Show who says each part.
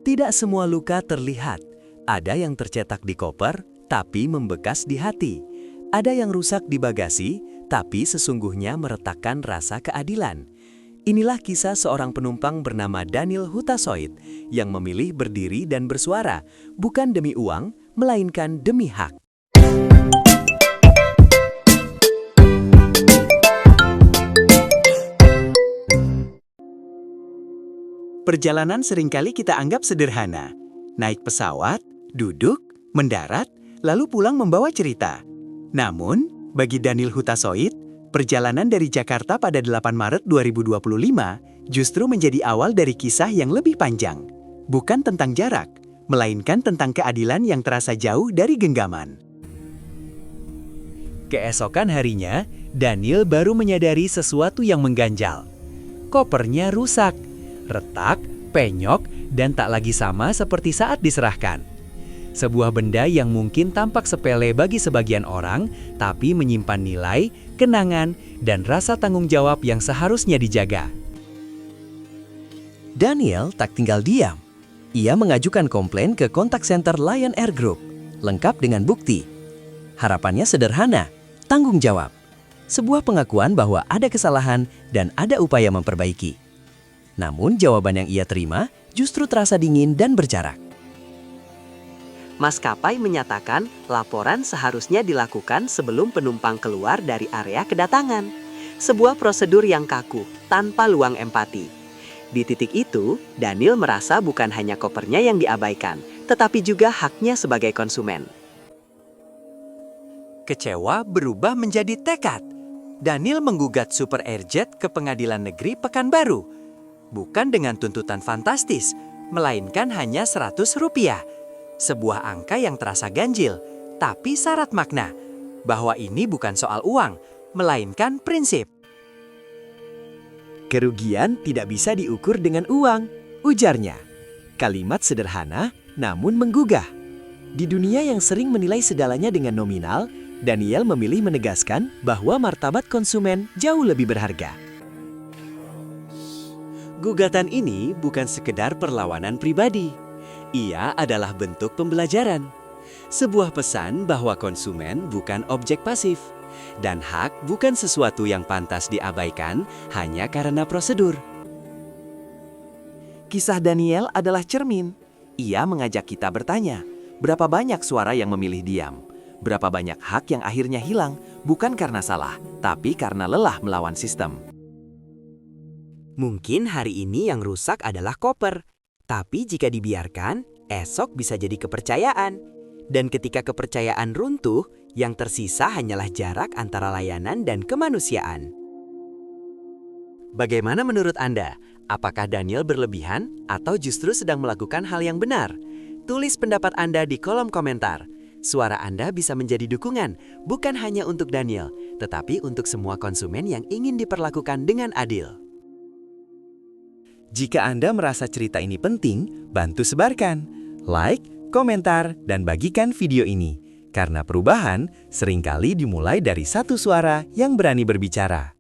Speaker 1: Tidak semua luka terlihat. Ada yang tercetak di koper, tapi membekas di hati. Ada yang rusak di bagasi, tapi sesungguhnya meretakkan rasa keadilan. Inilah kisah seorang penumpang bernama Daniel Hutasoit yang memilih berdiri dan bersuara, bukan demi uang, melainkan demi hak.
Speaker 2: Perjalanan seringkali kita anggap sederhana. Naik pesawat, duduk, mendarat, lalu pulang membawa cerita. Namun, bagi Daniel Hutasoit, perjalanan dari Jakarta pada 8 Maret 2025 justru menjadi awal dari kisah yang lebih panjang. Bukan tentang jarak, melainkan tentang keadilan yang terasa jauh dari genggaman.
Speaker 1: Keesokan harinya, Daniel baru menyadari sesuatu yang mengganjal. Kopernya rusak, retak, penyok, dan tak lagi sama seperti saat diserahkan. Sebuah benda yang mungkin tampak sepele bagi sebagian orang, tapi menyimpan nilai, kenangan, dan rasa tanggung jawab yang seharusnya dijaga. Daniel tak tinggal diam. Ia mengajukan komplain ke kontak center Lion Air Group, lengkap dengan bukti. Harapannya sederhana, tanggung jawab. Sebuah pengakuan bahwa ada kesalahan dan ada upaya memperbaiki. Namun jawaban yang ia terima justru terasa dingin dan berjarak.
Speaker 3: Maskapai menyatakan laporan seharusnya dilakukan sebelum penumpang keluar dari area kedatangan. Sebuah prosedur yang kaku, tanpa luang empati. Di titik itu, Daniel merasa bukan hanya kopernya yang diabaikan, tetapi juga haknya sebagai konsumen.
Speaker 1: Kecewa berubah menjadi tekad. Daniel menggugat Super Airjet ke Pengadilan Negeri Pekanbaru. Bukan dengan tuntutan fantastis, melainkan hanya Rp100. Sebuah angka yang terasa ganjil, tapi syarat makna. Bahwa ini bukan soal uang, melainkan prinsip.
Speaker 2: Kerugian tidak bisa diukur dengan uang, ujarnya. Kalimat sederhana, namun menggugah. Di dunia yang sering menilai segalanya dengan nominal, Daniel memilih menegaskan bahwa martabat konsumen jauh lebih berharga.
Speaker 1: Gugatan ini bukan sekedar perlawanan pribadi. Ia adalah bentuk pembelajaran. Sebuah pesan bahwa konsumen bukan objek pasif. Dan hak bukan sesuatu yang pantas diabaikan hanya karena prosedur.
Speaker 2: Kisah Daniel adalah cermin. Ia mengajak kita bertanya, berapa banyak suara yang memilih diam? Berapa banyak hak yang akhirnya hilang, bukan karena salah, tapi karena lelah melawan sistem.
Speaker 3: Mungkin hari ini yang rusak adalah koper. Tapi jika dibiarkan, esok bisa jadi kepercayaan. Dan ketika kepercayaan runtuh, yang tersisa hanyalah jarak antara layanan dan kemanusiaan. Bagaimana menurut Anda? Apakah Daniel berlebihan atau justru sedang melakukan hal yang benar? Tulis pendapat Anda di kolom komentar. Suara Anda bisa menjadi dukungan, bukan hanya untuk Daniel, tetapi untuk semua konsumen yang ingin diperlakukan dengan adil.
Speaker 2: Jika Anda merasa cerita ini penting, bantu sebarkan. Like, komentar, dan bagikan video ini. Karena perubahan seringkali dimulai dari satu suara yang berani berbicara.